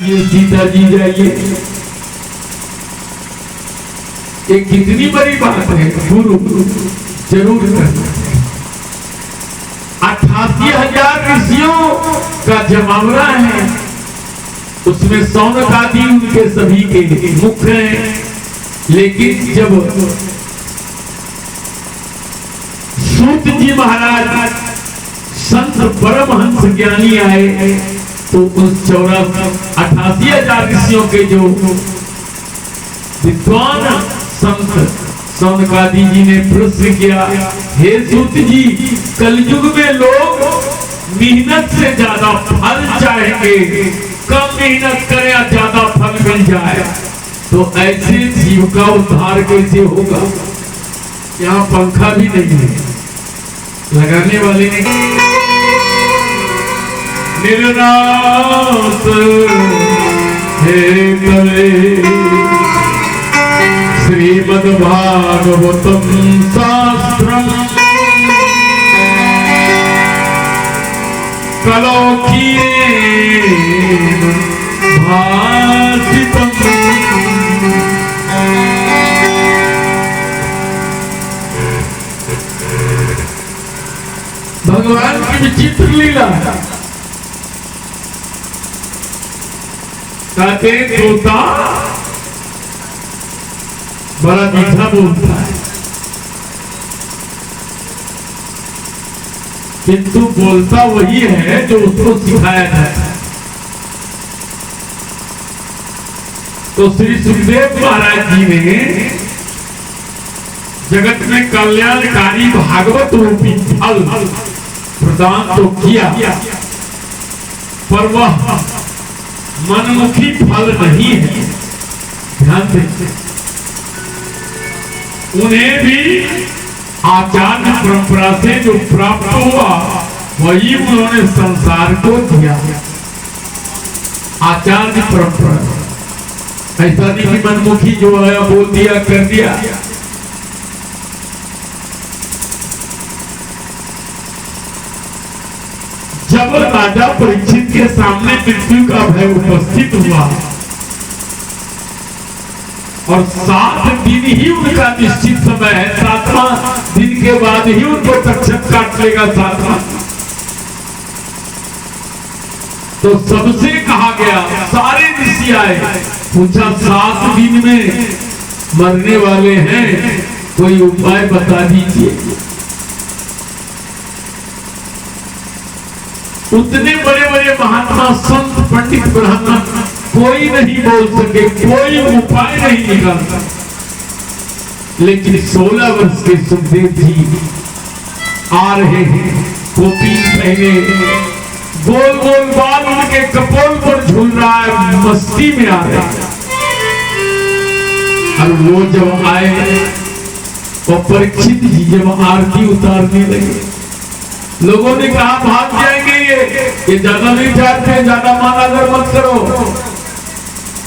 ये सीता जी जाइए। ये कितनी बड़ी बात है, गुरु जरूर करना। 88,000 ऋषियों का जमावड़ा है, उसमें सौनक आदि उनके सभी के मुख्य हैं। लेकिन जब सूत जी महाराज संत परमहंस ज्ञानी आए तो उस 88,000 ऋषियों के जो विद्वान संत सौनकादि जी ने प्रश्न किया, हे सूत जी, कलयुग में लोग मेहनत से ज्यादा फल चाहेंगे, कम मेहनत करें या ज्यादा फल मिल जाए, तो ऐसे जीव का उद्धार कैसे होगा? यहाँ पंखा भी नहीं है, लगाने वाले नहीं। निर्नात हे करे श्रीमद्भागवतम शास्त्रम कलौकीयेन भासितम। भगवान की विचित्र लीला। कहते तोता बड़ा मीठा बोलता है, किंतु बोलता वही है जो उसको सिखाया जाता है। तो श्री सुखदेव महाराज जी ने जगत में कल्याणकारी भागवत रूपी फल प्रदान तो किया, पर वह मनमुखी फल नहीं है। ध्यान दें, उन्हें भी आचार्य परंपरा से जो प्राप्त हुआ वही उन्होंने संसार को दिया। आचार्य परंपरा, ऐसा नहीं कि मनमुखी जो है बोल दिया कर दिया। जब राजा परीक्षित के सामने मृत्यु का भय उपस्थित हुआ और 7 दिन ही उनका निश्चित समय है, 7वां दिन के बाद ही उनको तक्षक काट लेगा 7वां, तो सबसे कहा गया, सारे ऋषि आए, पूछा 7 दिन में मरने वाले हैं, कोई उपाय बता दीजिए। उतने बड़े बड़े महात्मा संत पंडित ब्राह्मण कोई नहीं बोल सके, कोई उपाय नहीं निकाल सके। लेकिन 16 वर्ष के सुखदेव जी आ रहे हैं, टोपी पहने, गोल गोल बाल उनके कपोल पर झूल रहा है, मस्ती में आ रहे हैं। और वो जब आए और परीक्षित जी जब आरती उतारने लगे, लोगों ने कहा भाग जाएंगे, ये ज्यादा नहीं चाहते, ज्यादा मानादर मत करो।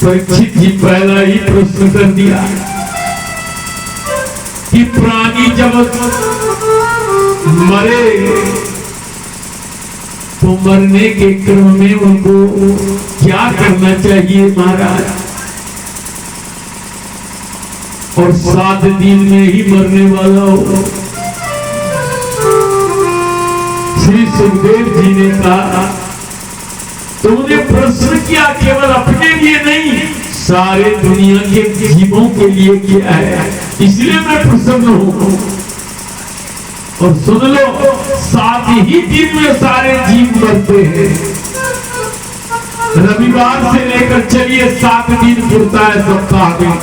परीक्षित जी पहला ही प्रश्न कर दिया कि प्राणी जब मरे तो मरने के क्रम में उनको क्या करना चाहिए महाराज? और 7 दिन में ही मरने वाला हो। श्री सुखदेव जी ने कहा, तुमने प्रश्न किया केवल अपने लिए नहीं, सारे दुनिया के जीवों के लिए किया है, इसलिए मैं प्रसन्न हूं। और सुन लो, 7 ही दिन में सारे जीव मरते हैं। रविवार से लेकर चलिए 7 दिन पूरता है सप्ताह में,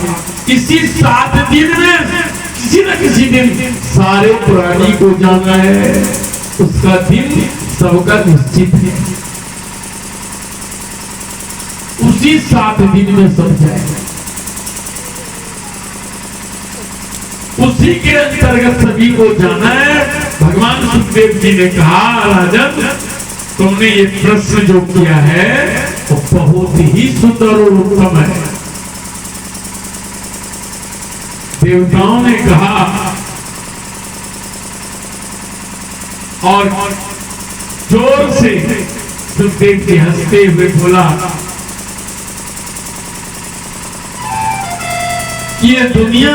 इसी 7 दिन में किसी न किसी दिन सारे प्राणी को जाना है, उसका दिन सबका निश्चित है। उसी 7 दिन में सब जाएगा, उसी के अंतर्गत सभी को जाना है। भगवान सुखदेव जी ने कहा, राजन तुमने ये प्रश्न जो किया है वो बहुत ही सुंदर और उत्तम है। देवताओं ने कहा और जोर से सुखदेव जी हंसते हुए बोला, कि ये दुनिया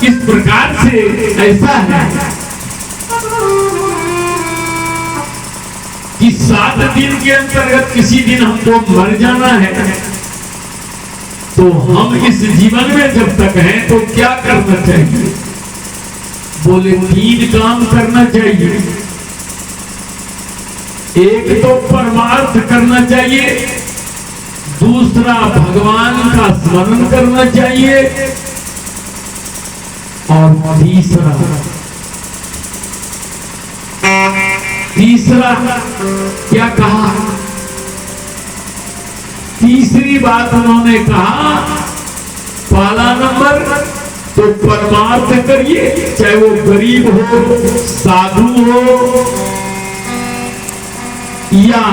किस प्रकार से ऐसा है कि 7 दिन के अंतर्गत किसी दिन हमको मर जाना है, तो हम इस जीवन में जब तक हैं तो क्या करना चाहिए? बोले 3 काम करना चाहिए। एक तो परमार्थ करना चाहिए, दूसरा भगवान का स्मरण करना चाहिए, और तीसरा क्या कहा? तीसरी बात उन्होंने कहा, पहला नंबर तो परमार्थ करिए, चाहे वो गरीब हो, साधु हो या